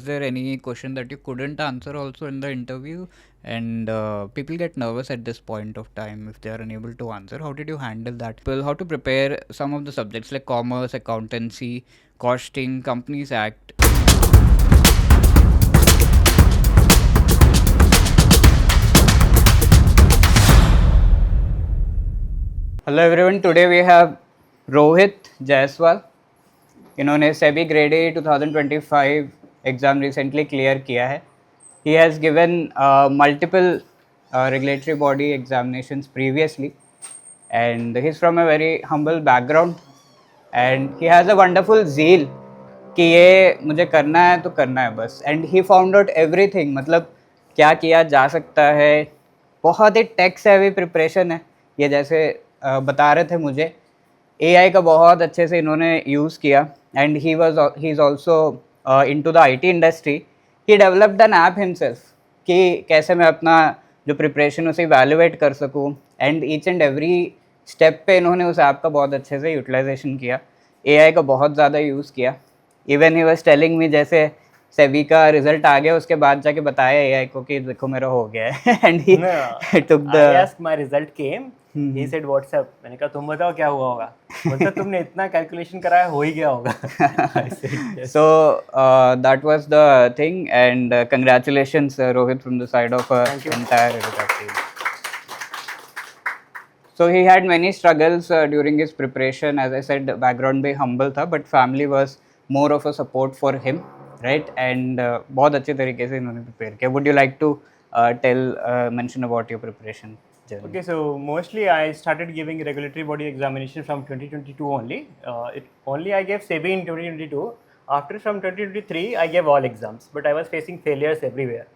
Was there any question that you couldn't answer also in the interview? And people get nervous at this point of time if they are unable to answer. How did you handle that? Well, how to prepare some of the subjects like commerce, accountancy, costing, Companies Act? Hello everyone, today we have Rohit Jaiswal. इन्होंने SEBI grade A 2025 exam recently clear किया है. He has given multiple regulatory body examinations previously, and he's from a very humble background, and he has a wonderful zeal कि ये मुझे करना है तो करना है बस. And he found out everything, मतलब क्या किया जा सकता है. बहुत ही टेक सेवी प्रिपरेशन है ये, जैसे बता रहे थे मुझे. AI का बहुत अच्छे से इन्होंने यूज़ किया. And he is also into the IT industry. He developed N app himself कि कैसे मैं अपना जो प्रिपरेशन उसे इवैल्यूएट कर सकूं. And each and every step पे इन्होंने उस ऐप का बहुत अच्छे से यूटिलाइजेशन किया. AI का बहुत ज़्यादा यूज़ किया. Even he was telling me, जैसे सेबी का रिजल्ट आ गया उसके बाद जाके बताया AI को कि देखो मेरा हो गया है. And he took the I asked my result came. He said what's up? मैंने कहा तुम बताओ क्या हुआ होगा. बोलता तुमने इतना कैलकुलेशन कराया हो ही गया होगा. I said, yes. So that was the thing, and congratulations Rohit from the side of Thank you. entire Edutech team. So he had many struggles during his preparation. As I said, background भी humble था, but family was more of a support for him, right? And बहुत अच्छे तरीके से इन्होंने prepare किया. Would you like to mention about your preparation journey? Okay, so mostly I started giving regulatory body examination from 2022 only. Only I gave SEBI in 2022. After from 2023, I gave all exams, but I was facing failures everywhere.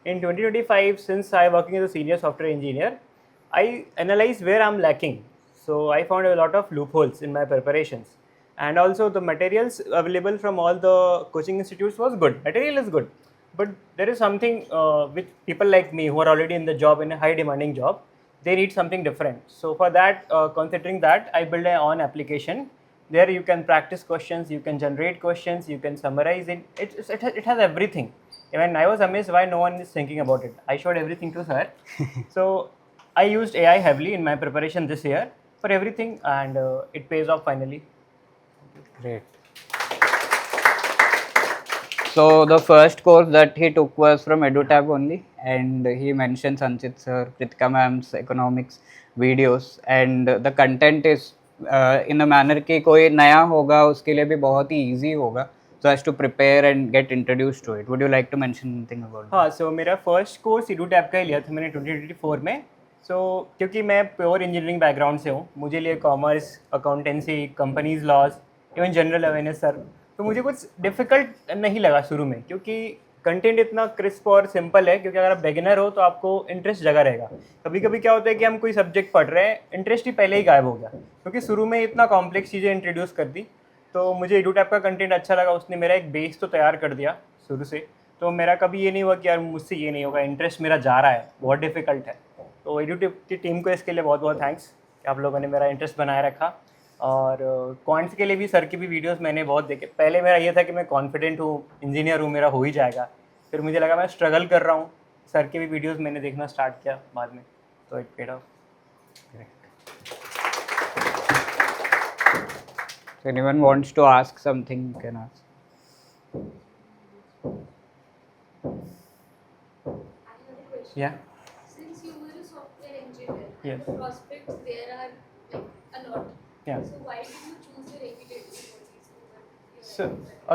In 2025, since I am working as a senior software engineer, I analyzed where I'm lacking. So I found a lot of loopholes in my preparations. And also the materials available from all the coaching institutes was good. Material is good. But there is something which people like me who are already in the job, in a high demanding job, they need something different. So for that, considering that, I built an own application. There you can practice questions, you can generate questions, you can summarize it. It has everything. Even I was amazed why no one is thinking about it. I showed everything to her. So I used AI heavily in my preparation this year for everything, and it pays off finally. Great. So the first course that he took was from EduTab only, and he mentioned Sanchit sir, Kritika ma'am's economics videos, and the content is in a manner कि कोई नया होगा उसके लिए भी बहुत ही easy होगा, so as to prepare and get introduced to it. Would you like to mention anything about that? हाँ, so मेरा फर्स्ट कोर्स EduTab का ही लिया था मैंने 2024 में. सो क्योंकि मैं प्योर इंजीनियरिंग बैकग्राउंड से हूँ, मुझे लिए commerce, accountancy, companies laws, even general awareness sir, तो मुझे कुछ डिफ़िकल्ट नहीं लगा शुरू में, क्योंकि कंटेंट इतना क्रिस्प और सिंपल है. क्योंकि अगर आप बिगिनर हो तो आपको इंटरेस्ट जगा रहेगा. कभी कभी क्या होता है कि हम कोई सब्जेक्ट पढ़ रहे हैं, इंटरेस्ट ही पहले ही गायब हो गया, क्योंकि शुरू में इतना कॉम्प्लेक्स चीज़ें इंट्रोड्यूस कर दी. तो मुझे EduTab का कंटेंट अच्छा लगा, उसने मेरा एक बेस तो तैयार कर दिया शुरू से. तो मेरा कभी ये नहीं हुआ कि यार मुझसे ये नहीं होगा, इंटरेस्ट मेरा जा रहा है, बहुत डिफ़िकल्ट है. तो EduTab की टीम को इसके लिए बहुत बहुत थैंक्स कि आप लोगों ने मेरा इंटरेस्ट बनाए रखा. और क्वांट्स के लिए भी सर की भी वीडियोस मैंने बहुत देखे. पहले मेरा ये था कि मैं कॉन्फिडेंट हूँ, इंजीनियर हूँ, मेरा हो ही जाएगा. फिर मुझे लगा मैं स्ट्रगल कर रहा हूँ. सर के भी वीडियोस मैंने देखना स्टार्ट किया बाद में, तो it paid of. So anyone wants to ask something, you can ask. I have a question. Yeah. Since you were a software engineer, Yes. and the prospects there are like a lot. Yeah. So why did you choose your APTED over So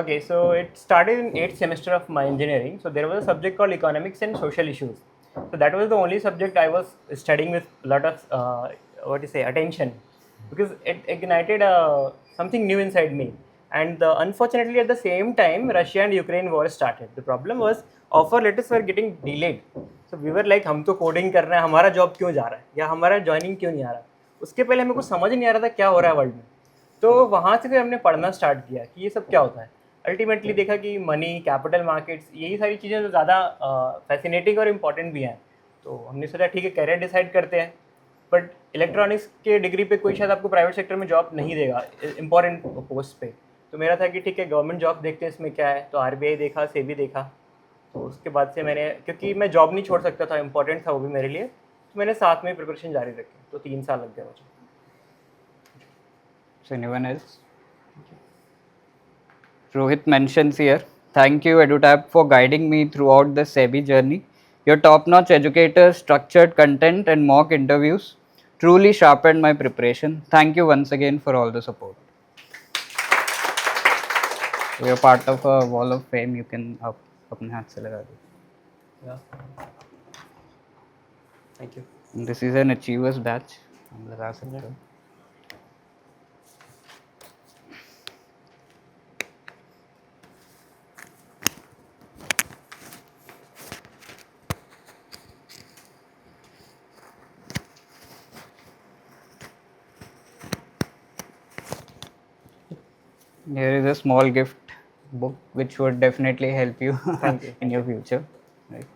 okay, so it started in 8th semester of my engineering. So there was a subject called economics and social issues. So that was the only subject I was studying with a lot of attention, because it ignited something new inside me. And unfortunately, at the same time, Russia and Ukraine war started. The problem was offer letters were getting delayed. So we were like, हम तो coding कर रहे हैं, हमारा job क्यों जा रहा है, या हमारा ज्वाइनिंग क्यों नहीं आ रहा. उसके पहले हमें कुछ समझ नहीं आ रहा था क्या हो रहा है वर्ल्ड में. तो वहाँ से फिर हमने पढ़ना स्टार्ट किया कि ये सब क्या होता है. अल्टीमेटली देखा कि मनी, कैपिटल मार्केट्स, यही सारी चीज़ें जो ज़्यादा फैसिनेटिंग और इम्पॉर्टेंट भी हैं. तो हमने सोचा ठीक है कैरियर डिसाइड करते हैं. बट इलेक्ट्रॉनिक्स के डिग्री पे कोई शायद आपको प्राइवेट सेक्टर में जॉब नहीं देगा इम्पॉर्टेंट पोस्ट पे. तो मेरा था कि ठीक है गवर्नमेंट जॉब देखते हैं इसमें क्या है, तो आरबीआई देखा, सेबी देखा। तो उसके बाद से मैंने, क्योंकि मैं जॉब नहीं छोड़ सकता था, इंपॉर्टेंट था वो भी मेरे लिए, तो मैंने साथ में प्रिपरेशन जारी रखी, तो 3 साल लग गए मुझे। So anyone else? Rohit mentions here, thank you EduTap for guiding me throughout the SEBI journey. Your top-notch educators, structured content and mock interviews truly sharpened my preparation. Thank you once again for all the support. We are part of a wall of fame. You can अपने हाथ से लगा दो. Thank you. This is an achievers batch. हम लगा सकते हैं. Here is a small gift book which would definitely help you, Thank you. in your future. Right.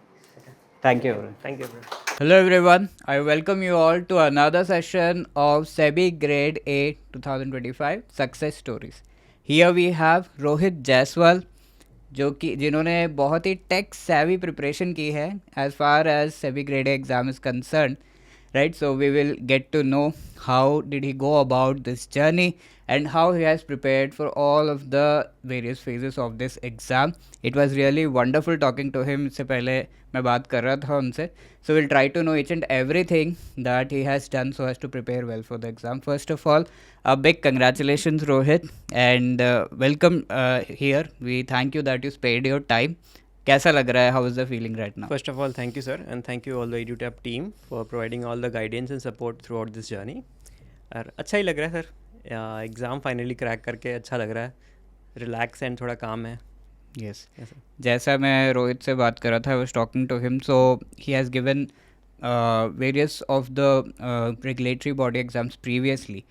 Thank you. Everyone. Thank you bro. Hello everyone, I welcome you all to another session of SEBI Grade A 2025 Success Stories. Here we have Rohit Jaiswal, जिन्होंने बहुत ही take savvy preparation की है as far as SEBI Grade A exam is concerned. Right, so we will get to know how did he go about this journey and how he has prepared for all of the various phases of this exam. It was really wonderful talking to him. इससे पहले मैं बात कर रहा था उनसे. So we'll try to know each and everything that he has done so as to prepare well for the exam. First of all, a big congratulations Rohit, and welcome here. We thank you that you spared your time. कैसा लग रहा है? How is the feeling right now? First of all, thank you, sir, and thank you all the EduTap team for providing all the guidance and support throughout this journey. और अच्छा ही लग रहा है sir, exam finally crack करके अच्छा लग रहा है, रिलैक्स एंड थोड़ा काम है। Yes. जैसा मैं रोहित से बात कर रहा था, I was talking to him, so he has given various of the regulatory body exams previously,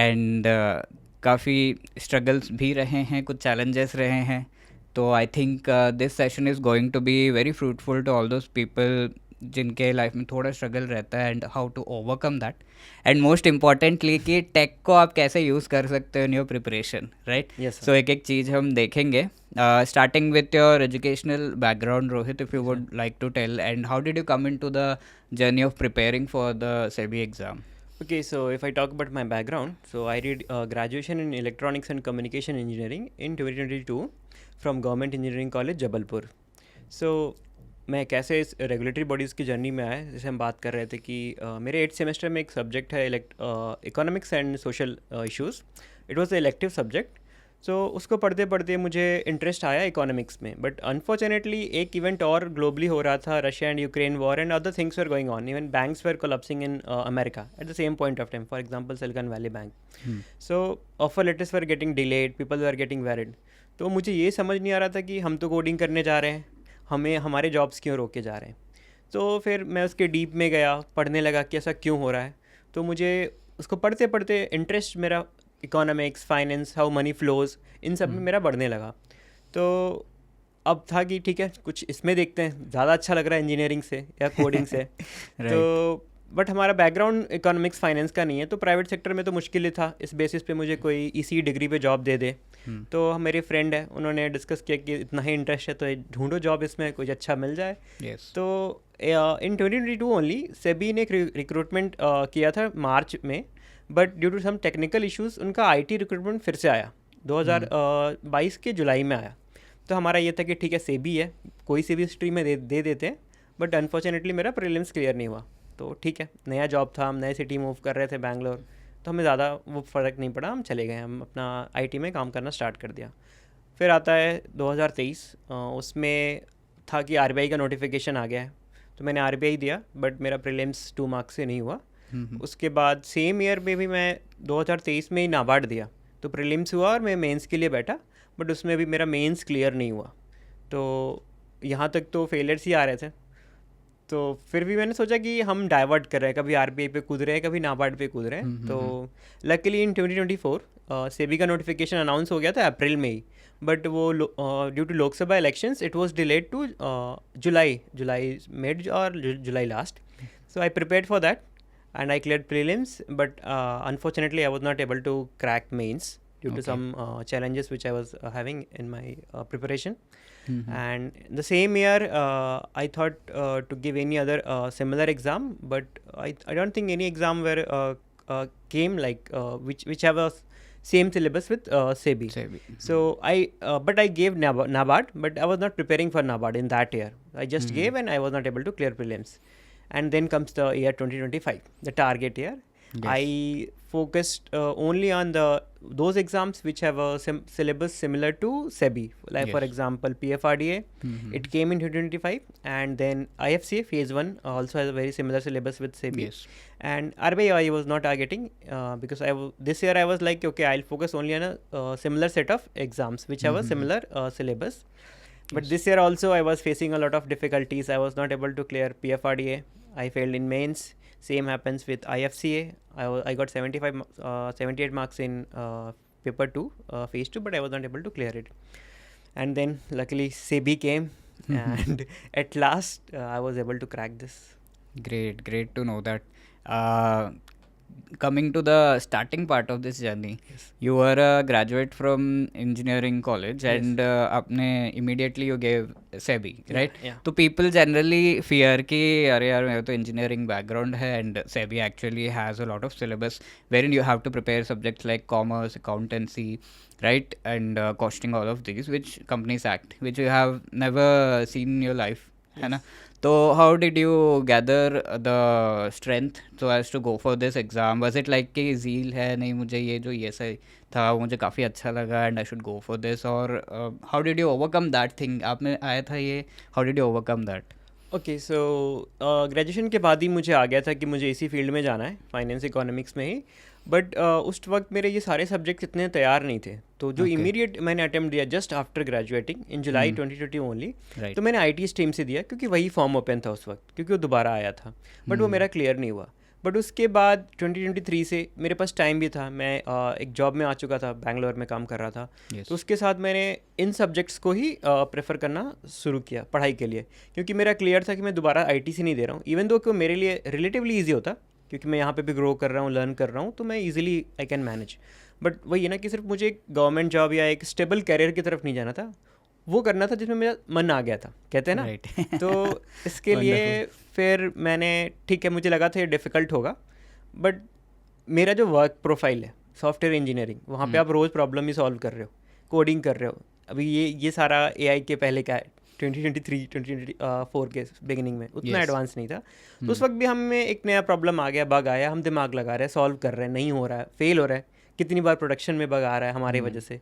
and काफ़ी struggles भी रहे हैं, कुछ challenges रहे हैं. तो I think this session is going to be very fruitful to all those people जिनके life में थोड़ा स्ट्रगल रहता है, and how to overcome that, and most importantly कि टेक को आप कैसे यूज़ कर सकते हो in your preparation, right? So एक एक चीज़ हम देखेंगे, starting with your educational background. Rohit, if you would like to tell, and how did you come in to the journey of preparing for the SEBI exam? Okay, so if I talk about my background, so I did graduation in Electronics and Communication Engineering in 2022 from Government Engineering College, Jabalpur. So मैं कैसे इस regulatory bodies की journey में आया, जैसे हम बात कर रहे थे कि मेरे 8th सेमेस्टर में एक सब्जेक्ट है economics and social issues. It was the elective subject. So उसको पढ़ते पढ़ते मुझे इंटरेस्ट आया इकोनॉमिक्स में, बट अनफॉर्चुनेटली एक इवेंट और ग्लोबली हो रहा था, Russia and Ukraine war and other things were going on. Even banks were collapsing in America at the same point of time, for example Silicon Valley bank. So offer letters were getting delayed, people were getting worried. तो मुझे ये समझ नहीं आ रहा था कि हम तो कोडिंग करने जा रहे हैं, हमें हमारे जॉब्स क्यों रोके जा रहे हैं. तो फिर मैं उसके डीप में गया, पढ़ने लगा कि ऐसा क्यों हो रहा है. तो मुझे उसको पढ़ते पढ़ते इंटरेस्ट मेरा economics, finance, how money flows, इन सब में मेरा बढ़ने लगा. तो अब था कि ठीक है कुछ इसमें देखते हैं, ज़्यादा अच्छा लग रहा है इंजीनियरिंग से या कोडिंग से. तो बट हमारा बैकग्राउंड इकोनॉमिक्स फाइनेंस का नहीं है, तो प्राइवेट सेक्टर में तो मुश्किल ही था इस बेसिस पे मुझे कोई इसी डिग्री पे जॉब दे दे. तो मेरे फ्रेंड है, उन्होंने डिस्कस किया कि इतना ही इंटरेस्ट है तो ढूंढो जॉब इसमें कुछ अच्छा मिल जाए. तो इन 2022 ओनली सेबी ने एक रिक्रूटमेंट किया था मार्च में, but due to some technical issues उनका IT रिक्रूटमेंट फिर से आया 2022 के जुलाई में आया. तो हमारा ये था कि ठीक है सेबी है, कोई सी भी स्ट्रीम में दे देते हैं, बट अनफॉर्चुनेटली मेरा प्रीलिम्स क्लियर नहीं हुआ. तो ठीक है, नया जॉब था, हम नए सिटी मूव कर रहे थे बैंगलोर, तो हमें ज़्यादा वो फ़र्क नहीं पड़ा, हम चले गए, हम अपना IT में काम करना स्टार्ट कर दिया. फिर आता है 2023, उसमें था कि RBI का नोटिफिकेशन आ गया है, तो मैंने RBI दिया, बट मेरा प्रीलिम्स 2 मार्क्स से नहीं हुआ. उसके बाद सेम ईयर में भी मैं 2023 में ही नाबार्ड दिया, तो प्रीलिम्स हुआ और मैं मेंस के लिए बैठा, बट उसमें भी मेरा मेंस क्लियर नहीं हुआ. तो यहाँ तक तो फेलियर्स ही आ रहे थे. तो फिर भी मैंने सोचा कि हम डाइवर्ट कर रहे हैं, कभी RBI पे कूद रहे हैं, कभी नाबार्ड पे कूद रहे हैं. तो लकीली इन 2024 सेबी का नोटिफिकेशन अनाउंस हो गया था अप्रैल में ही, बट वो due to Lok Sabha elections it was delayed to July mid और July last. So I prepared for that and I cleared prelims, but unfortunately I was not able to crack mains. due to Okay. some challenges which I was having in my preparation. Mhm. And the same year, I thought to give any other similar exam, but I don't think any exam where came like which have a same syllabus with SEBI. SEBI. So but I gave NABARD, but I was not preparing for NABARD in that year. I just Mhm. gave and I was not able to clear prelims. And then comes the year 2025, the target year. Yes. I focused only on those exams which have a syllabus similar to SEBI. Like for Yes. example, PFRDA, Mhm. it came in 2025, and then IFCA phase 1 also has a very similar syllabus with SEBI. Yes. And RBI I was not targeting because this year I was like, okay, I'll focus only on a similar set of exams which have a Mhm. similar syllabus. But Yes. this year also I was facing a lot of difficulties. I was not able to clear PFRDA. I failed in mains. Same happens with IFCA. I got 78 marks in paper 2, phase 2, but I was not able to clear it. And then luckily SEBI came, and at last I was able to crack this. Great to know that. Uh, Coming to the starting part of this journey, Yes. you were a graduate from engineering college, Yes. and आपने immediately you gave SEBI, right? Yeah. तो people generally fear कि अरे यार मेरा तो engineering background है, and SEBI actually has a lot of syllabus wherein you have to prepare subjects like commerce, accountancy, right, and costing, all of these, which Companies Act, which you have never seen in your life, है ना? So how did you gather the strength so as to go for this exam? Was it like कि zeal है, नहीं मुझे ये जो ये सही था वो मुझे काफ़ी अच्छा लगा and I should go for this, और how did you overcome that thing? आप में आया था ये, how did you overcome that? Okay, so graduation के बाद ही मुझे आ गया था कि मुझे इसी फील्ड में जाना है, फाइनेंस इकोनॉमिक्स में ही. बट उस वक्त मेरे ये सारे सब्जेक्ट्स इतने तैयार नहीं थे. तो जो Okay. इमीडिएट मैंने अटेम्प्ट दिया जस्ट आफ्टर ग्रेजुएटिंग इन जुलाई 2020 ओनली, Right. तो मैंने आईटी स्ट्रीम से दिया क्योंकि वही फॉर्म ओपन था उस वक्त, क्योंकि वो दोबारा आया था. बट वो मेरा क्लियर नहीं हुआ. बट उसके बाद 2023 से मेरे पास टाइम भी था. मैं एक जॉब में आ चुका था, बैंगलोर में काम कर रहा था. Yes. तो उसके साथ मैंने इन सब्जेक्ट्स को ही प्रेफर करना शुरू किया पढ़ाई के लिए, क्योंकि मेरा क्लियर था कि मैं दोबारा आईटी से नहीं दे रहा हूँ. इवन दो कि मेरे लिए रिलेटिवली ईजी होता, क्योंकि मैं यहाँ पे भी ग्रो कर रहा हूँ, लर्न कर रहा हूँ, तो मैं easily I can manage. But वही है ना कि सिर्फ मुझे एक गवर्नमेंट जॉब या एक स्टेबल कैरियर की तरफ नहीं जाना था, वो करना था जिसमें मेरा मन आ गया था, कहते हैं ना. Right. तो इसके लिए फिर मैंने, ठीक है, मुझे लगा था ये डिफ़िकल्ट होगा, बट मेरा जो वर्क प्रोफाइल है सॉफ्टवेयर इंजीनियरिंग, वहाँ पे आप रोज़ प्रॉब्लम ही सॉल्व कर रहे हो, कोडिंग कर रहे हो. अभी ये सारा एआई के पहले का है, 2023-2024 के बिगिनिंग में उतना Yes. एडवांस नहीं था. तो उस वक्त भी हमें एक नया प्रॉब्लम आ गया, बग आया, हम दिमाग लगा रहे हैं, सॉल्व कर रहे हैं, नहीं हो रहा है, फेल हो रहा है, कितनी बार प्रोडक्शन में बग आ रहा है हमारी वजह से.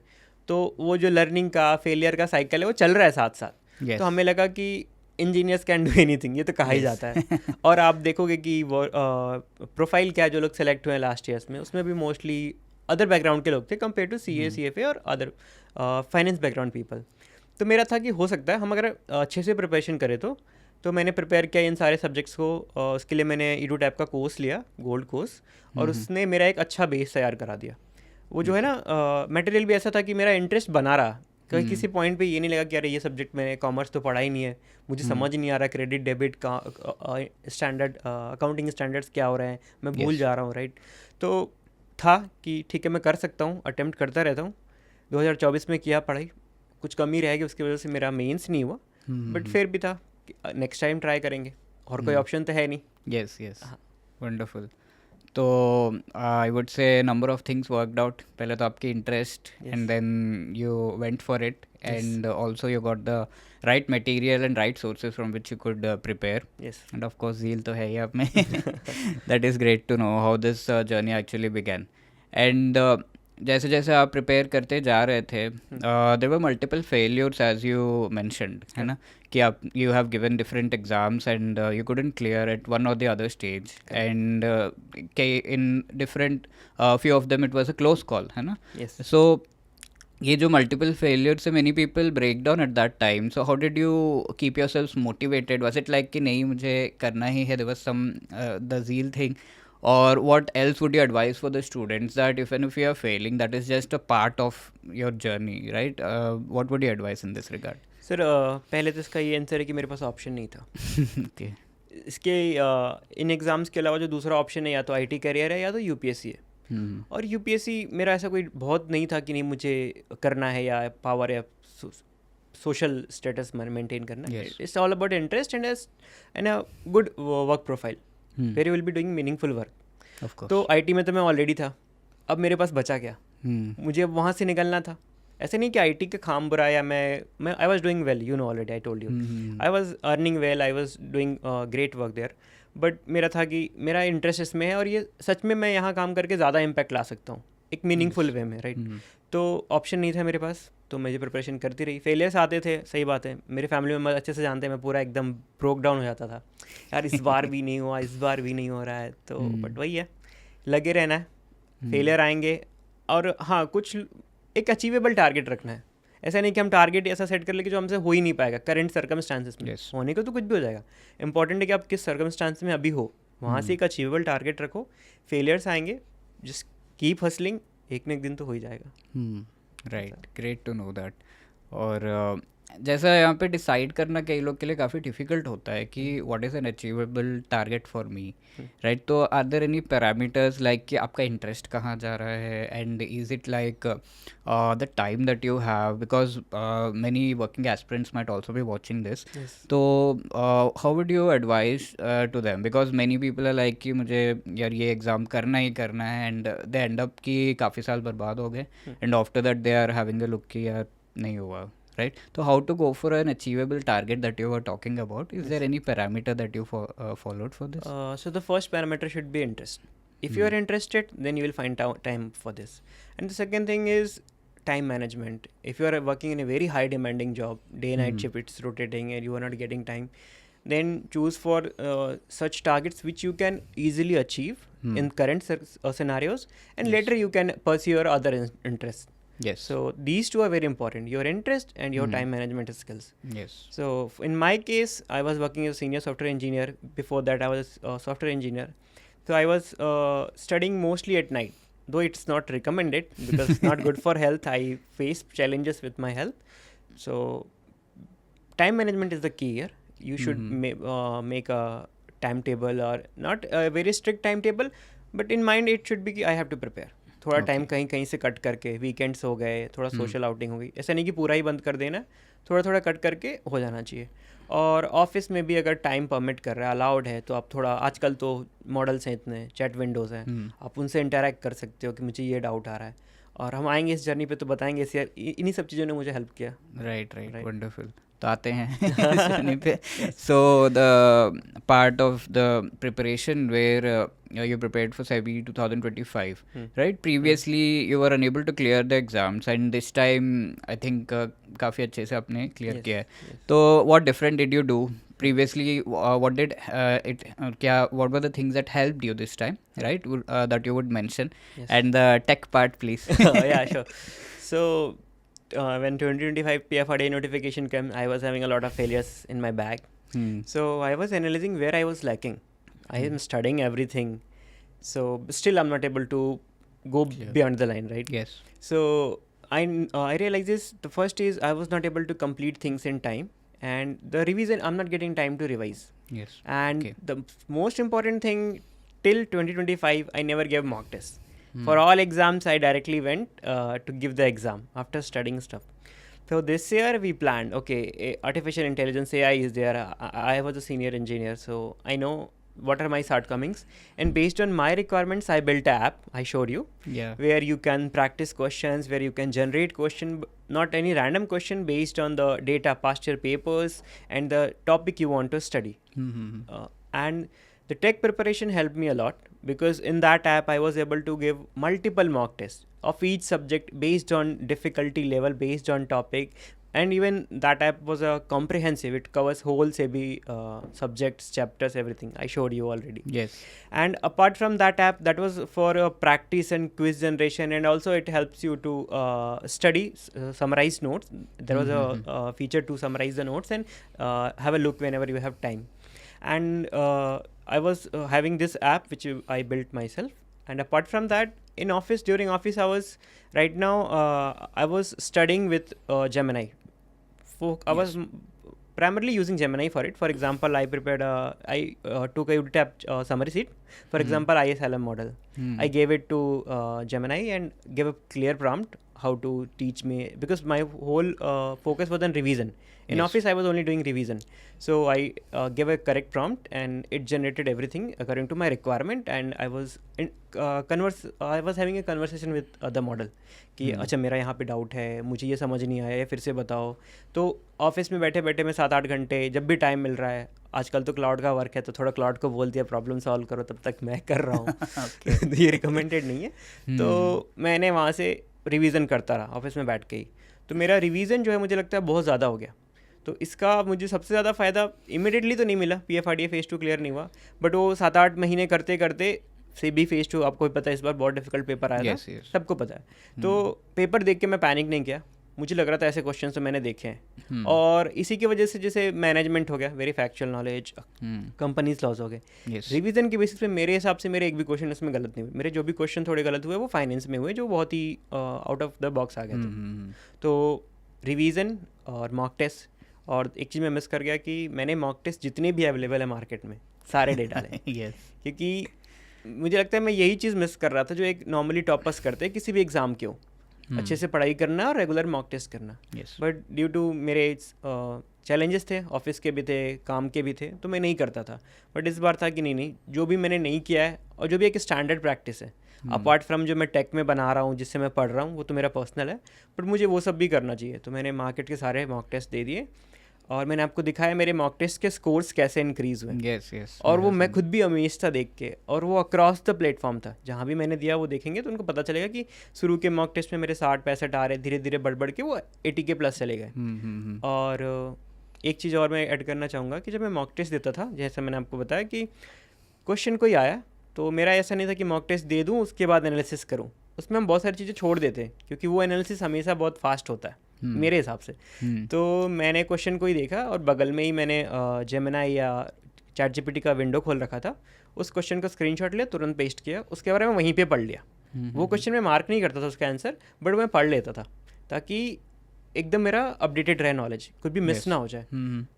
तो वो जो लर्निंग का फेलियर का साइकिल है वो चल रहा है साथ साथ. Yes. तो हमें लगा कि इंजीनियर्स कैन डू एनीथिंग, ये तो कहा ही जाता है. और आप देखोगे कि वो प्रोफाइल क्या जो लोग सेलेक्ट हुए लास्ट ईयर्स में, उसमें भी मोस्टली अदर बैकग्राउंड के लोग थे कंपेयर टू CA और अदर फाइनेंस बैकग्राउंड पीपल. तो मेरा था कि हो सकता है हम अगर अच्छे से प्रिपरेशन करें तो मैंने प्रिपेयर किया इन सारे सब्जेक्ट्स को. उसके लिए मैंने ईडू टैप का कोर्स लिया, गोल्ड कोर्स, और उसने मेरा एक अच्छा बेस तैयार करा दिया. वो जो है ना, मटेरियल भी ऐसा था कि मेरा इंटरेस्ट बना रहा. कहीं किसी पॉइंट पे ये नहीं लगा कि अरे ये सब्जेक्ट मैंने कॉमर्स तो पढ़ा ही नहीं है, मुझे समझ नहीं आ रहा क्रेडिट डेबिट का स्टैंडर्ड अकाउंटिंग स्टैंडर्ड्स क्या हो रहे हैं, मैं भूल जा रहा हूँ, राइट. तो था कि ठीक है मैं कर सकता हूँ, अटेम्प्ट करता रहता हूँ. 2024 में किया पढ़ाई, कुछ कमी रह गई, उसकी वजह से मेरा मेंस नहीं हुआ. बट फिर भी था नेक्स्ट टाइम ट्राई करेंगे, और कोई ऑप्शन तो है नहीं. Yes. Wonderful. तो I would say number of things worked out. पहले तो आपकी interest, and then you went for it, and also you got the right material and right sources from which you could prepare. Yes. And of course zeal तो है ही आप में. That is great to know how this journey actually began. And जैसे जैसे आप prepare करते जा रहे थे, there were multiple failures as you mentioned, है ना, कि आप you have given different exams and you couldn't clear at one और the other stage, and in different few of them it was a close call, है ना. Yes. So ये जो multiple failure से many people break down at that time. So how did you keep yourself motivated? Was it like कि नहीं मुझे करना ही है, there was some the zeal thing, or what else would you advise for the students that even if you are failing, that is just a part of your journey, right? What would you advise in this regard? Sir पहले तो इसका ये answer है कि मेरे पास option नहीं था. Okay. इसके इन एग्ज़ाम्स के अलावा जो दूसरा ऑप्शन है, या तो आईटी करियर है या तो यूपीएससी है. और यूपीएससी मेरा ऐसा कोई बहुत नहीं था कि नहीं मुझे करना है या पावर या सोशल स्टेटस मेंटेन करना है. Yes. It's all about interest and a good work profile where you will be doing meaningful work. Of course. तो आईटी में तो मैं ऑलरेडी था, अब मेरे पास बचा क्या, मुझे अब वहाँ से निकलना था. ऐसे नहीं कि आईटी का खाम बुरा या मैं I was doing well, you know already I told you, I was earning well, I was doing great work there. But मेरा था कि मेरा इंटरेस्ट इसमें है और ये सच में मैं यहाँ काम करके ज़्यादा इम्पैक्ट ला सकता हूँ एक मीनिंगफुल वे में, राइट. तो ऑप्शन नहीं था मेरे पास, तो मुझे प्रिपरेशन करती रही. फेलियर्स आते थे, सही बात है, मेरे फैमिली मेम्बर अच्छे से जानते हैं, मैं पूरा एकदम ब्रोक डाउन हो जाता था, यार इस बार भी नहीं हुआ, इस बार भी नहीं हो रहा है. तो बट वही है, लगे रहना है, फेलियर आएंगे. और हाँ, कुछ एक अचीवेबल टारगेट रखना है. ऐसा नहीं कि हम टारगेट ऐसा सेट कर ले कि जो हमसे हो ही नहीं पाएगा करंट सर्कमस्टांसिस में. Yes. होने को तो कुछ भी हो जाएगा, इंपॉर्टेंट है कि आप किस सर्कमस्टांस में अभी हो, वहाँ से एक अचीवेबल टारगेट रखो. फेलियर्स आएंगे, जस्ट कीप हसलिंग, एक न एक दिन तो हो ही जाएगा. Right, great to know that. और जैसा यहाँ पे डिसाइड करना कई लोग के लिए काफ़ी डिफ़िकल्ट होता है कि what is an achievable target for me, right. तो are there any parameters like कि आपका इंटरेस्ट कहाँ जा रहा है, and is it like the time that you have, because many working aspirants might also be watching this. तो how would you advise to them, because many people are like कि मुझे यार ये एग्ज़ाम करना ही करना है, एंड दे एंड अप कि काफ़ी साल बर्बाद हो गए, and after that they are having the look कि यार नहीं हुआ, right? So how to go for an achievable target that you were talking about? Is there any parameter that you followed for this? So the first parameter should be interest. If you are interested, then you will find time for this. And the second thing is time management. If you are working in a very high demanding job, day night shift, it's rotating and you are not getting time, then choose for such targets which you can easily achieve in current scenarios, and later you can pursue your other interests. Yes. So these two are very important, your interest and your time management skills. Yes. So in my case, I was working as a senior software engineer. Before that, I was a software engineer. So I was studying mostly at night, though it's not recommended because it's not good for health. I face challenges with my health. So time management is the key here. You should make a timetable, or not a very strict timetable, but in mind it should be कि I have to prepare. थोड़ा time कहीं कहीं से cut करके, weekends हो गए, थोड़ा social outing हो गई, ऐसा नहीं कि पूरा ही बंद कर देना, थोड़ा थोड़ा कट करके हो जाना चाहिए. और ऑफिस में भी अगर टाइम परमिट कर रहा है, अलाउड है, तो आप थोड़ा, आजकल तो मॉडल्स हैं इतने, चैट विंडोज़ हैं, आप उनसे इंटरेक्ट कर सकते हो कि मुझे ये डाउट आ रहा है, और हम आएंगे इस जर्नी पे तो बताएंगे. इन्हीं सब चीज़ों ने मुझे हेल्प किया. Right, wonderful. तो आते हैं इस जर्नी पे. So the part of the preparation where you prepared for SEBI 2025, right? Previously you were unable to clear the exams, and this time I think काफ़ी अच्छे से आपने clear किया है. तो what different did you do previously? What did what were the things that helped you this time, right? That you would mention, and the tech part, please. Yeah, sure. So when 2025 PFRDA notification came, I was having a lot of failures in my bag. So I was analyzing where I was lacking. I am studying everything, so still I'm not able to go beyond the line, right? Yes. So I realized this. The first is I was not able to complete things in time, and the revision, I'm not getting time to revise. Yes. And the most important thing, till 2025 I never gave mock tests. For all exams I directly went to give the exam after studying stuff. So this year we planned, okay, artificial intelligence, AI is there. I was a senior engineer, so I know what are my shortcomings, and based on my requirements I built an app I showed you, where you can practice questions, where you can generate question, not any random question, based on the data, past year papers and the topic you want to study. And the tech preparation helped me a lot, because in that app I was able to give multiple mock tests of each subject based on difficulty level, based on topic. And even that app was a comprehensive, it covers whole SEBI subjects, chapters, everything. I showed you already. Yes. And apart from that app, that was for practice and quiz generation, and also it helps you to study, summarize notes. There was a feature to summarize the notes and have a look whenever you have time. And I was having this app which I built myself. And apart from that, in office, during office hours, I was studying with Gemini. I was primarily using Gemini for it. For example, I took a UTAP summary sheet. For example, ISLM model. I gave it to Gemini and gave a clear prompt how to teach me, because my whole focus was on revision. In office, I was only doing revision. So I gave a correct prompt and it generated everything according to my requirement. And I was I was having a conversation with the model कि अच्छा मेरा यहाँ पे doubt है, मुझे ये समझ नहीं आया, फिर से बताओ. तो ऑफिस में बैठे बैठे मैं 7-8 घंटे जब भी टाइम मिल रहा है, आजकल तो क्लाउड का वर्क है तो थोड़ा क्लाउड को बोल दिया प्रॉब्लम सॉल्व करो, तब तक मैं कर रहा हूँ. तो ये रिकमेंडेड नहीं है. तो मैंने वहाँ से रिवीजन करता रहा ऑफिस में बैठ के ही. तो मेरा रिवीजन जो है मुझे लगता है बहुत ज़्यादा हो गया. तो इसका मुझे सबसे ज़्यादा फ़ायदा इमीडिएटली तो नहीं मिला, PFRDA फेज़ 2 क्लियर नहीं हुआ, बट वो 7-8 महीने करते करते CB फेज़ 2 आपको भी पता है इस बार बहुत डिफिकल्ट पेपर आया था, सबको पता है. तो पेपर देख के मैं पैनिक नहीं किया, मुझे लग रहा था ऐसे क्वेश्चन तो मैंने देखे हैं. और इसी की वजह से जैसे मैनेजमेंट हो गया, very factual knowledge, companies loss हो गए. रिवीजन के बेसिस पे मेरे हिसाब से मेरे एक भी क्वेश्चन उसमें गलत नहीं हुए. मेरे जो भी क्वेश्चन थोड़े गलत हुए वो फाइनेंस में हुए, जो बहुत ही आउट ऑफ द बॉक्स आ गए थे. तो रिवीजन और मॉक टेस्ट. और एक चीज़ मैं मिस कर गया कि मैंने मॉक टेस्ट जितने भी अवेलेबल है मार्केट में सारे डेटा लें. क्योंकि मुझे लगता है मैं यही चीज़ मिस कर रहा था जो एक नॉर्मली टॉपर्स करते हैं किसी भी एग्ज़ाम के हो. अच्छे से पढ़ाई करना और रेगुलर मॉक टेस्ट करना. बट ड्यू टू मेरे चैलेंजेस थे, ऑफिस के भी थे, काम के भी थे, तो मैं नहीं करता था. बट इस बार था कि नहीं जो भी मैंने नहीं किया है और जो भी एक स्टैंडर्ड प्रैक्टिस है अपार्ट फ्रॉम जो मैं टेक में बना रहा हूँ जिससे मैं पढ़ रहा हूँ, वो तो मेरा पर्सनल है, बट मुझे वो सब भी करना चाहिए. तो मैंने मार्केट के सारे मॉक टेस्ट दे दिए और मैंने आपको दिखाया मेरे मॉक टेस्ट के स्कोर्स कैसे इंक्रीज़ हुए. और वो मैं खुद भी अमेज था देख के. और वो अक्रॉस द प्लेटफॉर्म था, जहाँ भी मैंने दिया वो देखेंगे तो उनको पता चलेगा कि शुरू के मॉक टेस्ट में मेरे 60-65 आ रहे, धीरे धीरे बढ़ के वो 80 के प्लस चले गए. और एक चीज़ और मैं ऐड करना चाहूँगा कि जब मैं मॉक टेस्ट देता था, जैसे मैंने आपको बताया कि क्वेश्चन कोई आया तो मेरा ऐसा नहीं था कि मॉक टेस्ट दे दूँ उसके बाद एनालिसिस करूँ. उसमें हम बहुत सारी चीज़ें छोड़ देते हैं क्योंकि वो एनालिसिस हमेशा बहुत फास्ट होता है मेरे हिसाब से. तो मैंने क्वेश्चन को ही देखा और बगल में ही मैंने जेमिनाई या ChatGPT का विंडो खोल रखा था. उस क्वेश्चन का स्क्रीनशॉट लिया, तुरंत पेस्ट किया, उसके बारे में वहीं पे पढ़ लिया. वो क्वेश्चन में मार्क नहीं करता था उसका आंसर, बट मैं पढ़ लेता था ताकि एकदम मेरा अपडेटेड रहे नॉलेज, कुछ भी मिस ना हो जाए.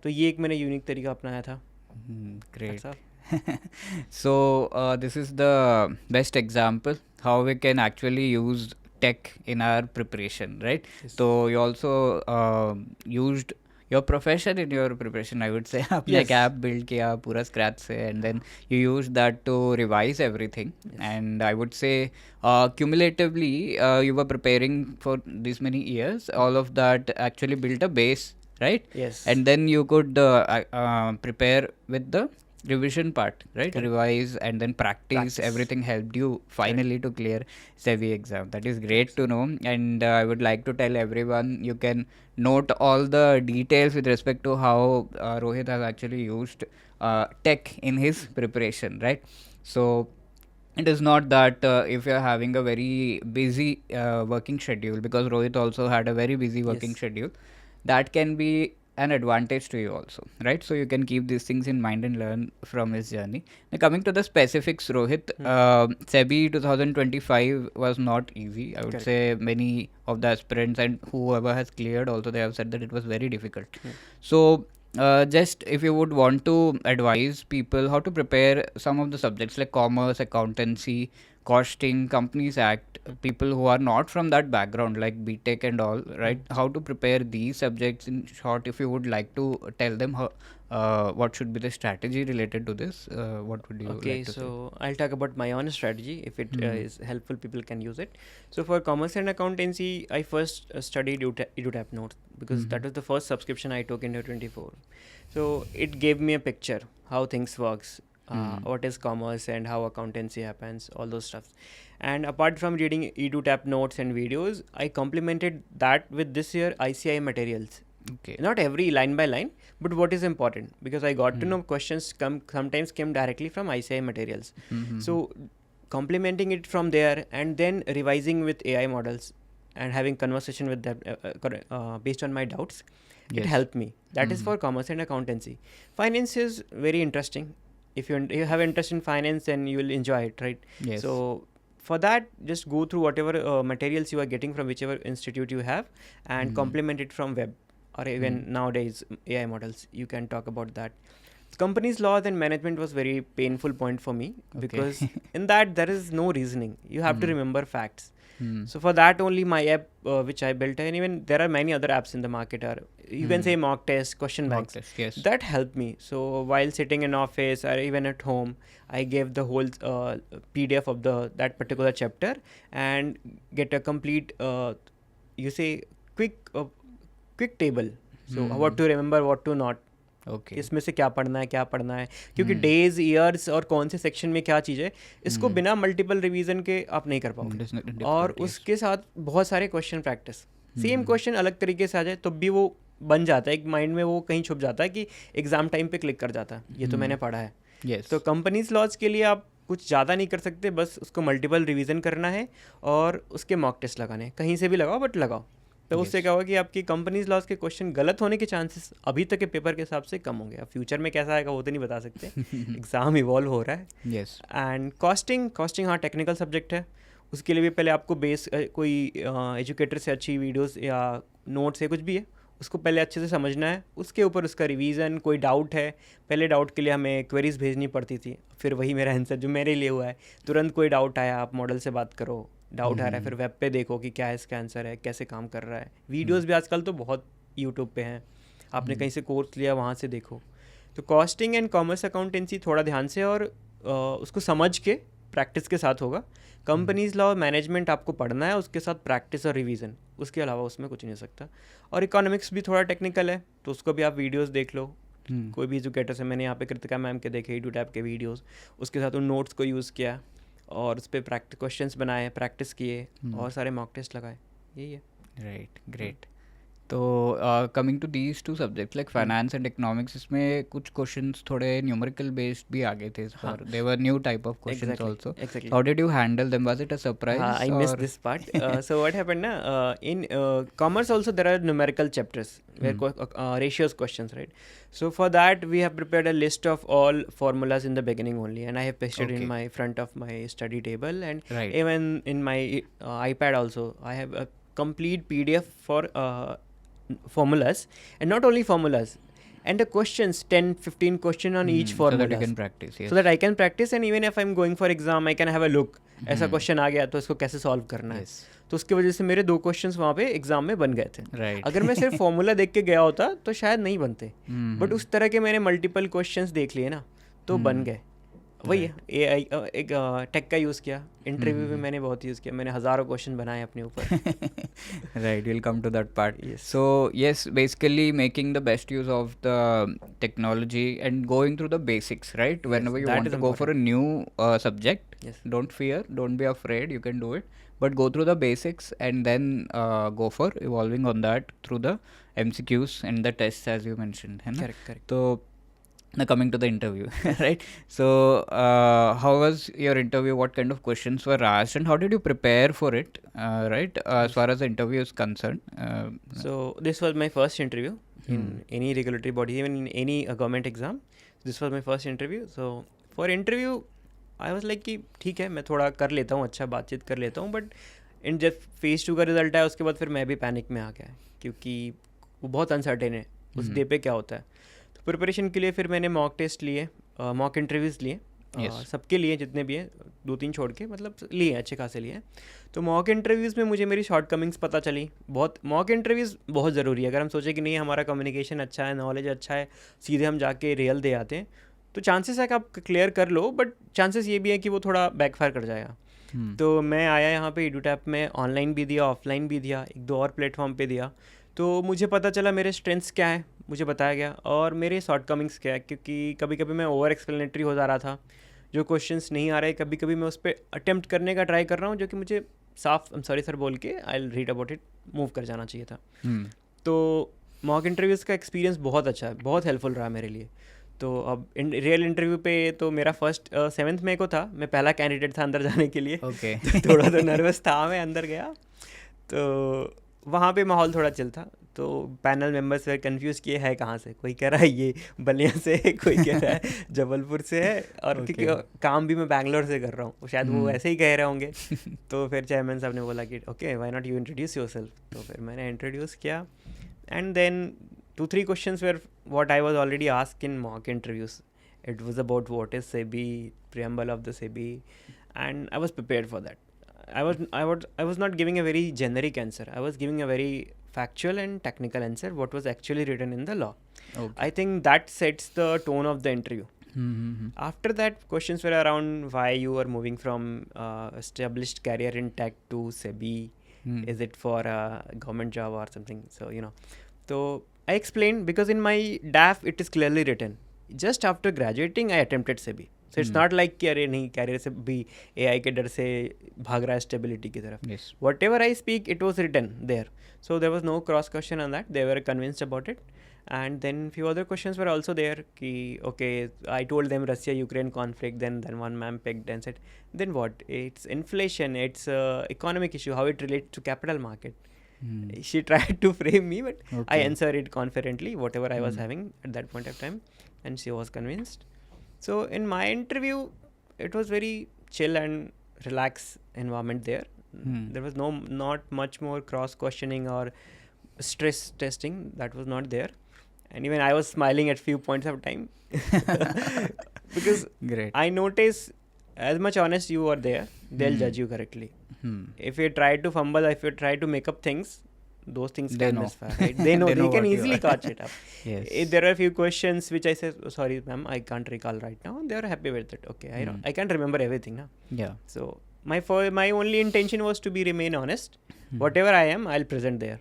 तो ये एक मैंने यूनिक तरीका अपनाया था. Great. So this is the best example how we can actually use tech in our preparation, right? So you also used your profession in your preparation, I would say. आपने एक app build किया पूरा scratch से, and then you used that to revise everything. And I would say cumulatively you were preparing for these many years. All of that actually built a base, right? Yes. And then you could prepare with the revision part, right? Correct. Revise and then practice. Everything helped you finally to clear SEBI exam. That is great to know. And I would like to tell everyone, you can note all the details with respect to how Rohit has actually used tech in his preparation, right? So it is not that if you're having a very busy working schedule, because Rohit also had a very busy working schedule, that can be an advantage to you also, right? So you can keep these things in mind and learn from his journey. Now coming to the specifics, Rohit, SEBI 2025 was not easy. I would say many of the aspirants and whoever has cleared also, they have said that it was very difficult. So just if you would want to advise people how to prepare some of the subjects like commerce, accountancy, costing, Companies Act, people who are not from that background like BTech and all, right? How to prepare these subjects in short, if you would like to tell them how, what should be the strategy related to this, what would you like to say? So I'll talk about my own strategy. If it is helpful, people can use it. So for commerce and accountancy, I first studied EduTap Notes because that was the first subscription I took in 2024. So it gave me a picture how things works. What is commerce and how accountancy happens, all those stuff. And apart from reading EduTap notes and videos, I complemented that with this year ICI materials. Okay. Not every line by line, but what is important, because I got to know questions sometimes came directly from ICI materials. So complementing it from there and then revising with AI models and having conversation with them based on my doubts, it helped me. That is for commerce and accountancy. Finance is very interesting. If you have interest in finance, then you will enjoy it, right? Yes. So for that, just go through whatever materials you are getting from whichever institute you have and complement it from web. or even nowadays AI models, you can talk about that. Companies laws and management was very painful point for me because in that there is no reasoning. You have to remember facts. So for that only my app which I built, and even there are many other apps in the market, or you can say mock test, question Mock banks, test, yes. that helped me. So while sitting in office or even at home, I gave the whole PDF of that particular chapter and get a complete you say quick table. So what to remember, what to not. Okay. इसमें से क्या पढ़ना है क्योंकि days years और कौन से section में क्या चीज़ है, इसको बिना मल्टीपल रिवीजन के आप नहीं कर पाओगे. और उसके साथ बहुत सारे क्वेश्चन प्रैक्टिस, सेम क्वेश्चन अलग तरीके से आ जाए तो भी वो बन जाता है, एक माइंड में वो कहीं छुप जाता है कि एग्जाम टाइम पे क्लिक कर जाता है, ये तो मैंने पढ़ा है. Yes. तो कंपनीज लॉज के लिए आप कुछ ज़्यादा नहीं कर सकते, बस उसको मल्टीपल रिवीजन करना है और उसके मॉक टेस्ट लगाने हैं. कहीं से भी लगाओ बट लगाओ. तो उससे क्या होगा कि आपकी कंपनीज लॉज के क्वेश्चन गलत होने के चांसेस अभी तक के पेपर के हिसाब से कम होंगे. अब फ्यूचर में कैसा आएगा वो तो नहीं बता सकते, एग्ज़ाम इवॉल्व हो रहा है. Yes. एंड कॉस्टिंग हाँ टेक्निकल सब्जेक्ट है, उसके लिए भी पहले आपको बेस कोई एजुकेटर से अच्छी वीडियोस या नोट्स या कुछ भी है उसको पहले अच्छे से समझना है. उसके ऊपर उसका रिवीजन, कोई डाउट है, पहले डाउट के लिए हमें क्वेरीज भेजनी पड़ती थी, फिर वही मेरा आंसर जो मेरे लिए हुआ है. तुरंत कोई डाउट आया आप मॉडल से बात करो, डाउट आ रहा है फिर वेब पे देखो कि क्या इसका आंसर है, कैसे काम कर रहा है. वीडियोस भी आजकल तो बहुत यूट्यूब पे हैं, आपने कहीं से कोर्स लिया वहाँ से देखो. तो कॉस्टिंग एंड कॉमर्स अकाउंटेंसी थोड़ा ध्यान से और उसको समझ के प्रैक्टिस के साथ होगा. कंपनीज लॉ मैनेजमेंट आपको पढ़ना है, उसके साथ प्रैक्टिस और रिवीजन, उसके अलावा उसमें कुछ नहीं हो सकता. और इकोनॉमिक्स भी थोड़ा टेक्निकल है तो उसको भी आप वीडियोस देख लो. कोई भी एजुकेटर से मैंने यहाँ पे कृतिका मैम के देखे, यूट्यूब के वीडियोस, उसके साथ उन नोट्स को यूज़ किया और उस पर प्रैक्टिस क्वेश्चंस बनाए, प्रैक्टिस किए और सारे मॉक टेस्ट लगाए. यही है. Right, great. तो coming to these two subjects like finance and economics, इसमें कुछ क्वेश्चंस थोड़े न्यूमेरिकल बेस्ड भी आ गए थे इस बार. They were new type of questions also. How did you handle them? Was it a surprise? I missed this part. So what happened in commerce also there are numerical chapters where ratios questions, right? So for that we have prepared a list of all formulas in the beginning only, and I have pasted in my front of my study table, and even in my iPad also I have a complete PDF for formulas, and not only formulas, and the questions 10-15 question on each formula, so that you can practice. Yes. So that I can practice, and even if I'm going for exam I can have a look, ऐसा question आ गया तो इसको कैसे solve करना है. तो उसकी वजह से मेरे 2 क्वेश्चंस वहाँ पे एग्जाम में बन गए थे. अगर मैं सिर्फ फॉर्मूला देख के गया होता तो शायद नहीं बनते, बट उस तरह के मैंने मल्टीपल क्वेश्चंस देख लिए ना तो बन गए. वही है, AI एक टेक का यूज़ किया. इंटरव्यू में मैंने बहुत यूज़ किया, मैंने हज़ारों क्वेश्चन बनाए अपने ऊपर. Right, we'll come to that part. Yes. So yes, basically making the best use of the technology and going through the basics, right? Whenever you that want is to go for a new subject, Yes. don't fear, don't be afraid, you can do it. But go through the basics and then go for evolving on that through the MCQs and the tests as you mentioned. है ना? Correct. So now coming to the interview, right? So how was your interview? What kind of questions were asked and how did you prepare for it, right? As far as the interview is concerned. So this was my first interview in any regulatory body, even in any government exam. This was my first interview. So for interview I was like कि ठीक है मैं थोड़ा कर लेता हूँ, अच्छा बातचीत कर लेता हूँ, बट इन जब फेज़ 2 का रिजल्ट आया उसके बाद फिर मैं भी पैनिक में आ गया क्योंकि वो बहुत अनसर्टेन है उस डे पे क्या होता है. तो प्रिपरेशन के लिए फिर मैंने मॉक टेस्ट लिए, मॉक इंटरव्यूज़ लिए, सबके लिए जितने भी हैं 2-3 छोड़ के, मतलब लिए अच्छे खासे लिए. तो मॉक इंटरव्यूज़ में मुझे मेरी शॉर्ट कमिंग्स पता चली. बहुत मॉक इंटरव्यूज़ बहुत ज़रूरी है. अगर हम सोचें कि नहीं हमारा कम्युनिकेशन अच्छा है, नॉलेज अच्छा है, सीधे हम जाके रियल दे आते हैं तो चांसेस है कि आप क्लियर कर लो, बट चांसेस ये भी है कि वो थोड़ा बैकफायर कर जाएगा. तो मैं आया यहाँ पे EduTap में, ऑनलाइन भी दिया, ऑफलाइन भी दिया, 1-2 और प्लेटफॉर्म पे दिया. तो मुझे पता चला मेरे स्ट्रेंथ्स क्या है, मुझे बताया गया, और मेरे शॉर्ट कमिंग्स क्या है, क्योंकि कभी कभी मैं ओवर एक्सप्लेनेटरी हो जा रहा था. जो क्वेश्चंस नहीं आ रहे कभी कभी मैं उस पर अटेम्प्ट करने का ट्राई कर रहा हूँ जो कि मुझे साफ सॉरी सर बोल के I will read about it move कर जाना चाहिए था. तो मॉक इंटरव्यूज़ का एक्सपीरियंस बहुत अच्छा है, बहुत हेल्पफुल रहा मेरे लिए. तो अब रियल इंटरव्यू पे तो मेरा फर्स्ट 7 मई को था, मैं पहला कैंडिडेट था अंदर जाने के लिए. तो थोड़ा तो नर्वस था, मैं अंदर गया तो वहाँ पे माहौल थोड़ा चिल था. तो पैनल मेंबर्स फिर कंफ्यूज किए है कहाँ से, कोई कह रहा है ये बलिया से है, कोई कह रहा है जबलपुर से है, और क्योंकि काम भी मैं बैंगलोर से कर रहा हूँ, शायद वो ऐसे ही कह रहे होंगे. तो फिर चेयरमैन साहब ने बोला कि okay why not you introduce yourself. तो फिर मैंने इंट्रोड्यूस किया. And then 2-3 questions were what I was already asked in mock interviews. It was about what is SEBI, preamble of the SEBI, and I was prepared for that. I was not giving a very generic answer. I was giving a very factual and technical answer, what was actually written in the law. Okay. I think that sets the tone of the interview. Mm-hmm. After that, questions were around why you are moving from established career in tech to SEBI. Is it for a government job or something? So, So I explained, because in my DAF it is clearly written, just after graduating I attempted SEBI. So it's not like कि अरे नहीं career से भी AI के डर से भाग रहा है स्टेबिलिटी की तरफ. Yes. Whatever I speak, it was written there. So there was no cross question on that. They were convinced about it. And then few other questions were also there. Ki, okay, I told them Russia-Ukraine conflict. Then one ma'am picked and said, then what? It's inflation. It's economic issue. How it relates to capital market. She tried to frame me, but I answered it confidently, whatever I was having at that point of time. And she was convinced. So in my interview, it was very chill and relaxed environment there. There was not much more cross questioning or stress testing. That was not there. And even I was smiling at few points of time. Because Great. I notice as much honest you are there, they'll judge you correctly. If you try to fumble, if you try to make up things, those things They can know. misfire, right? They know. They They, know can what you easily are. catch it up. Yes. If there are a few questions which I said, oh, sorry ma'am, I can't recall right now. They are happy with it. Okay, I can't remember everything now. Yeah. So my only intention was to remain honest. Whatever I am, I'll present there.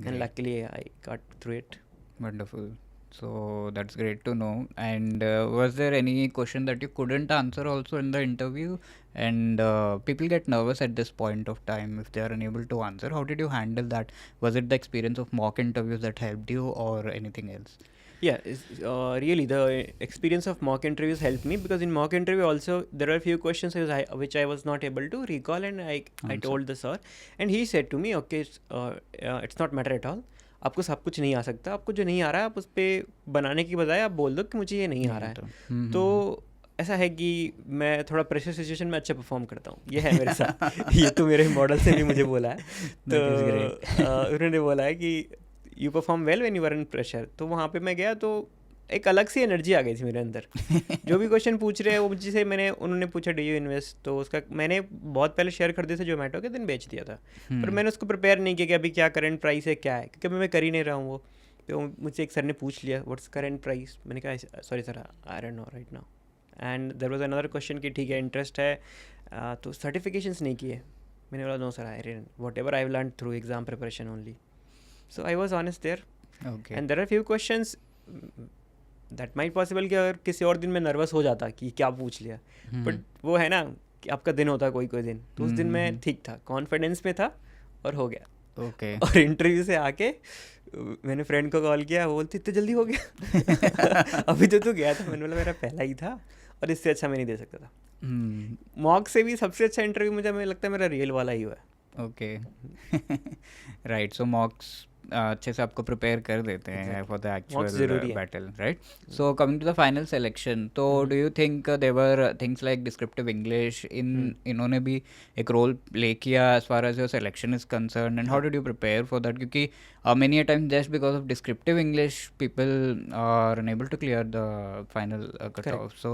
And luckily I got through it. Wonderful. So that's great to know. And was there any question that you couldn't answer also in the interview? And people get nervous at this point of time if they are unable to answer. How did you handle that? Was it the experience of mock interviews that helped you, or anything else? Yeah, really the experience of mock interviews helped me, because in mock interview also there are a few questions which I was not able to recall, and I told the sir, and he said to me, okay, it's not matter at all. आपको सब कुछ नहीं आ सकता, आपको जो नहीं आ रहा है आप उस पर बनाने की बजाय आप बोल दो कि मुझे ये नहीं आ रहा है. तो ऐसा है कि मैं थोड़ा प्रेशर सिचुएशन में अच्छा परफॉर्म करता हूँ, ये है मेरे साथ. ये तो मेरे मॉडल से भी मुझे बोला है. तो उन्होंने बोला है कि you perform well when you are in pressure. तो वहाँ पे मैं गया तो एक अलग सी एनर्जी आ गई थी मेरे अंदर. जो भी क्वेश्चन पूछ रहे हैं वो मुझसे उन्होंने पूछा डू यू इन्वेस्ट, तो उसका मैंने बहुत पहले शेयर कर दिए थे जोमेटो के, दिन बेच दिया था. पर मैंने उसको प्रिपेयर नहीं किया कि अभी क्या करंट प्राइस है, क्या है, क्योंकि मैं कर ही नहीं रहा हूँ वो. तो मुझसे एक सर ने पूछ लिया व्हाट्स करंट प्राइस. मैंने कहा sorry sir, I don't know right now. And there was another question कि ठीक है इंटरेस्ट है तो सर्टिफिकेशंस नहीं किए. मैंने बोला no sir, I didn't, whatever I have learned through exam preparation only. So I was honest there. And there are few questions that might possible कि अगर किसी और दिन में नर्वस हो जाता कि क्या पूछ लिया, बट वो है ना कि आपका दिन होता है कोई दिन, तो उस दिन मैं ठीक था, कॉन्फिडेंस में था और हो गया. ओके. और इंटरव्यू से आके मैंने फ्रेंड को कॉल किया, वो बोलते इतने जल्दी हो गया. अभी तो गया था. मैंने बोला मेरा पहला ही था और इससे अच्छा मैं नहीं दे सकता था. मॉक से भी सबसे अच्छा इंटरव्यू मुझे लगता है मेरा रियल वाला ही हुआ है. ओके. राइट. सो मॉक्स अच्छे से आपको प्रिपेयर कर देते हैं for the actual battle, right? So coming to the final selection, तो do you think their things like descriptive English इन्होंने भी एक रोल प्ले किया as far as your selection is concern, and how did you prepare for that? क्योंकि many a times just because of descriptive English people are unable to clear the final cutoff. So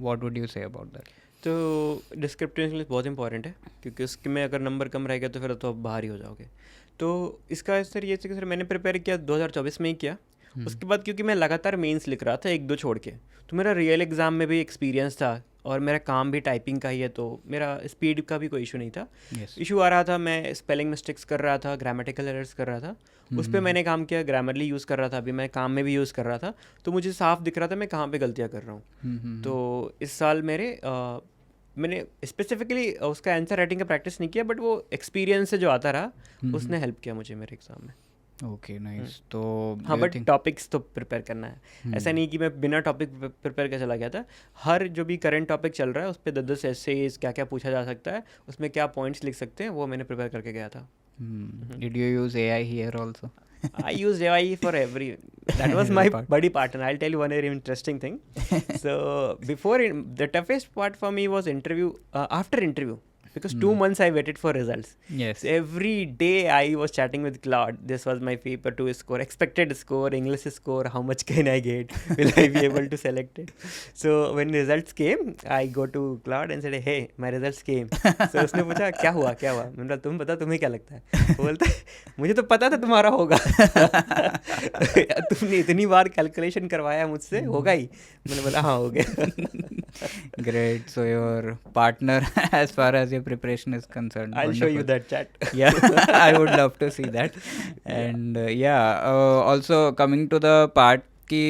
what would you say about that? तो descriptive English बहुत important है, क्योंकि उसके में अगर number कम रहेगा तो फिर तो आप बाहर ही हो जाओगे. तो इसका सर ये कि सर मैंने प्रिपेयर किया 2024 में ही किया. उसके बाद क्योंकि मैं लगातार मेंस लिख रहा था 1-2 छोड़ के, तो मेरा रियल एग्ज़ाम में भी एक्सपीरियंस था और मेरा काम भी टाइपिंग का ही है, तो मेरा स्पीड का भी कोई इशू नहीं था. इशू आ रहा था, मैं स्पेलिंग मिस्टेक्स कर रहा था, ग्रामेटिकल एरर्स कर रहा था. उस पर मैंने काम किया, ग्रामरली यूज़ कर रहा था, अभी मैं काम में भी यूज़ कर रहा था, तो मुझे साफ दिख रहा था मैं कहाँ पे गलतियाँ कर रहा हूँ. तो इस साल मैंने स्पेसिफिकली उसका आंसर राइटिंग का प्रैक्टिस नहीं किया, बट वो एक्सपीरियंस से जो आता रहा उसने हेल्प किया मुझे मेरे एग्ज़ाम में. Okay, nice. तो हाँ, बट टॉपिक्स तो प्रिपेयर करना है. ऐसा नहीं कि मैं बिना टॉपिक प्रिपेयर कर चला गया था. हर जो भी करंट टॉपिक चल रहा है उस पर 10 एसेज क्या क्या पूछा जा सकता है, उसमें क्या पॉइंट्स लिख सकते हैं, वो मैंने प्रिपेयर करके गया था. Did you use AI here also? I used AI for every. That was my buddy part, and I'll tell you one very interesting thing. So the toughest part for me was interview. After interview, because 2 months I waited for results. Yes. So every day I was chatting with Claude. This was my paper 2 score, expected score, English score, how much can I get, will I be able to select it. So when results came, I go to Claude and said, hey, my results came. So उसने पूछा क्या हुआ मैंने बोला तुम बता, तुम्हें क्या लगता है. वो बोलता है मुझे तो पता था तुम्हारा होगा. तुमने इतनी बार कैलकुलेशन करवाया मुझसे, होगा ही. मैंने बोला हाँ हो गया. Great. So your partner, as far as your preparation is concerned. I'll show you wonderful. that chat. Yeah, I would love to see that. And also coming to the part कि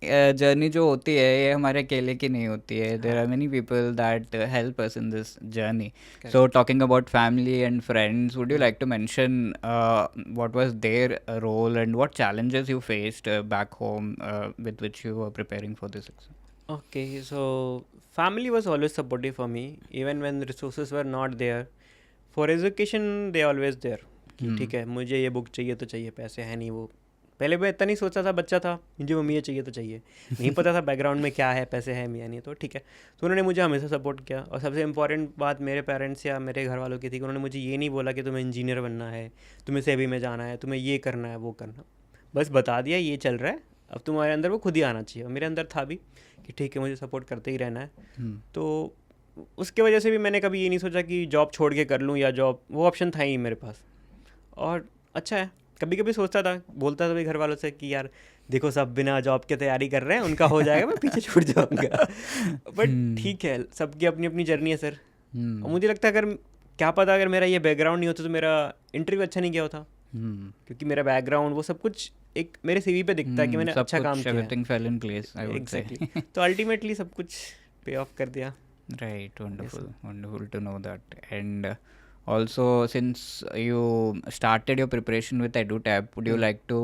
journey जो होती है ये हमारे अकेले की नहीं होती है. There are many people that help us in this journey. So talking about family and friends, would you like to mention what was their role and what challenges you faced back home with which you were preparing for this exam? Okay, so family was always supportive for me, even when resources were not there. For education, they always there. कि ठीक है मुझे ये book चाहिए तो चाहिए, पैसे हैं नहीं. वो पहले मैं इतना नहीं सोचा था, बच्चा था, मुझे मम्मी ये चाहिए तो चाहिए, नहीं पता था बैकग्राउंड में क्या है, पैसे हैं या नहीं, तो ठीक है. तो उन्होंने मुझे हमेशा सपोर्ट किया. और सबसे इम्पॉर्टेंट बात मेरे पेरेंट्स या मेरे घर वालों की थी कि उन्होंने मुझे ये नहीं बोला कि तुम्हें इंजीनियर बनना है, तुम्हें सेबी में जाना है, तुम्हें ये करना है वो करना. बस बता दिया ये चल रहा है, अब तुम्हारे अंदर वो खुद ही आना चाहिए. और मेरे अंदर था भी कि ठीक है मुझे सपोर्ट करते ही रहना है. तो उसके वजह से भी मैंने कभी ये नहीं सोचा कि जॉब छोड़ के कर लूँ या जॉब, वो ऑप्शन था ही मेरे पास. और अच्छा है, कभी कभी सोचता था, बोलता था भी घर वालों से कि यार देखो सब बिना जॉब के तैयारी कर रहे हैं, उनका हो जाएगा, मैं पीछे छूट जाऊँगा. बट ठीक है, सबकी अपनी अपनी जर्नी है सर. और मुझे लगता है अगर क्या पता अगर मेरा ये बैकग्राउंड नहीं होता तो मेरा इंटरव्यू अच्छा नहीं गया होता. क्योंकि मेरा बैकग्राउंड वो सब कुछ एक मेरे सीवी पे दिखता है कि मैंने अच्छा काम किया. Everything fell in place, I would say. Exactly. तो अल्टीमेटली सब कुछ पे ऑफ कर दिया. Right, wonderful to know that. And also, since you started your preparation with EduTap, would you like to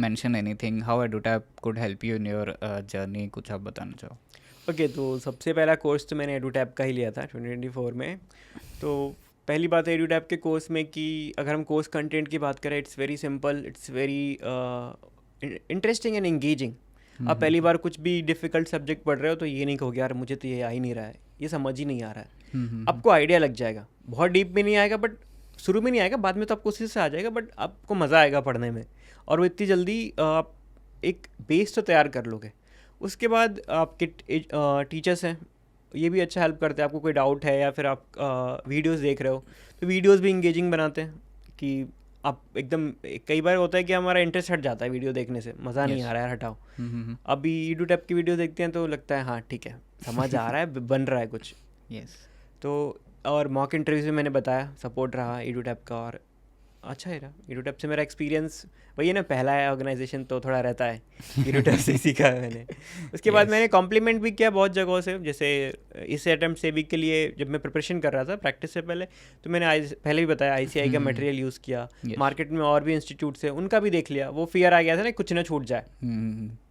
mention anything how EduTap could help you in your journey? कुछ आप बताना चाहो? ओके, तो सबसे पहला कोर्स तो मैंने EduTap का ही लिया था 2024 में. तो पहली बात है EduTap के कोर्स में कि अगर हम कोर्स कंटेंट की बात करें, it's very simple, it's very interesting and engaging. आप पहली बार कुछ भी डिफ़िकल्ट सब्जेक्ट पढ़ रहे हो तो ये नहीं कहोगे यार मुझे तो ये आ ही नहीं रहा है, ये समझ ही नहीं आ रहा है. आपको आइडिया लग जाएगा, बहुत डीप में नहीं आएगा, बट शुरू में नहीं आएगा, बाद में तो आपको उसी से आ जाएगा, बट आपको मज़ा आएगा पढ़ने में. और वो इतनी जल्दी आप एक बेस तो तैयार कर लोगे. उसके बाद आपके टीचर्स हैं, ये भी अच्छा हेल्प करते हैं. आपको कोई डाउट है या फिर आप वीडियोस देख रहे हो तो वीडियोस भी इंगेजिंग बनाते हैं कि आप एकदम, कई बार होता है कि हमारा इंटरेस्ट हट जाता है वीडियो देखने से, मज़ा नहीं आ रहा है, हटाओ. अभी EduTap की वीडियो देखते हैं तो लगता है हाँ ठीक है समझ आ रहा है, बन रहा है कुछ. तो और मॉक इंटरव्यूज में मैंने बताया सपोर्ट रहा EduTap का, और अच्छा ही रहा. EduTap से मेरा एक्सपीरियंस वही है ना, पहला है ऑर्गेनाइजेशन तो थोड़ा रहता है. EduTap से सीखा है मैंने. उसके बाद मैंने कॉम्प्लीमेंट भी किया बहुत जगहों से. जैसे इस अटैम्प्ट से भी के लिए जब मैं प्रिपरेशन कर रहा था प्रैक्टिस से पहले, तो मैंने पहले भी बताया ICI का मटेरियल यूज़ किया. मार्केट में और भी इंस्टीट्यूट्स है, उनका भी देख लिया. वो फियर आ गया था ना कुछ ना छूट जाए,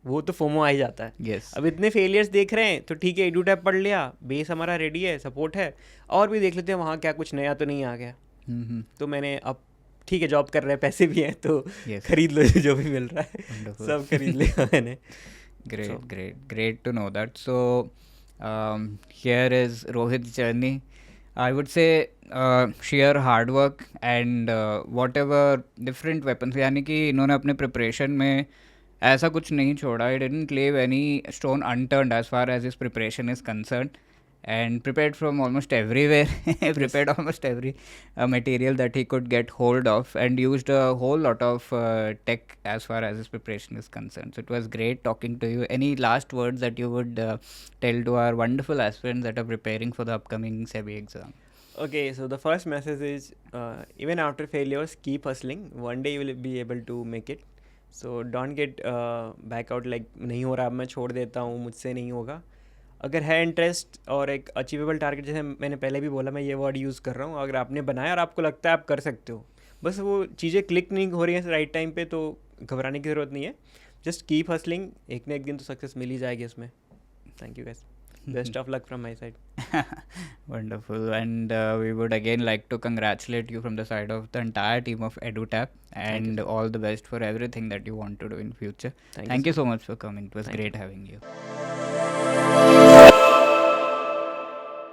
वो तो फोमो आ ही जाता है. अब इतने फेलियर्स देख रहे हैं तो ठीक है EduTap पढ़ लिया, बेस हमारा रेडी है, सपोर्ट है, और भी देख लेते हैं वहाँ क्या कुछ नया तो नहीं आ गया. तो मैंने अब ठीक है जॉब कर रहे हैं, पैसे भी हैं तो खरीद लो जो भी मिल रहा है, सब खरीद लिया मैंने. Great to know that. So here is Rohit's journey. I would say sheer hard work and whatever different weapons, यानी कि इन्होंने अपने प्रिपरेशन में ऐसा कुछ नहीं छोड़ा. He didn't leave any stone unturned as far as his preparation is concerned, and prepared from almost everywhere. Prepared almost every material that he could get hold of, and used a whole lot of tech as far as his preparation is concerned. So it was great talking to you. Any last words that you would tell to our wonderful aspirants that are preparing for the upcoming SEBI exam? Okay, so the first message is even after failures, keep hustling. One day you will be able to make it. So don't get back out like नहीं हो रहा, मैं छोड़ देता हूँ, मुझसे नहीं होगा. अगर है इंटरेस्ट और एक अचीवेबल टारगेट, जैसे मैंने पहले भी बोला, मैं ये वर्ड यूज़ कर रहा हूँ, अगर आपने बनाया और आपको लगता है आप कर सकते हो, बस वो चीज़ें क्लिक नहीं हो रही हैं राइट टाइम पे, तो घबराने की ज़रूरत नहीं है. जस्ट कीप हसलिंग, एक ना एक दिन तो सक्सेस मिल ही जाएगी उसमें. Thank you guys. Best of luck from my side. Wonderful. And we would again like to congratulate you from the side of the entire team of EduTap, and all the best for everything that you want to do in future. Thank you so much for coming. It was great having you.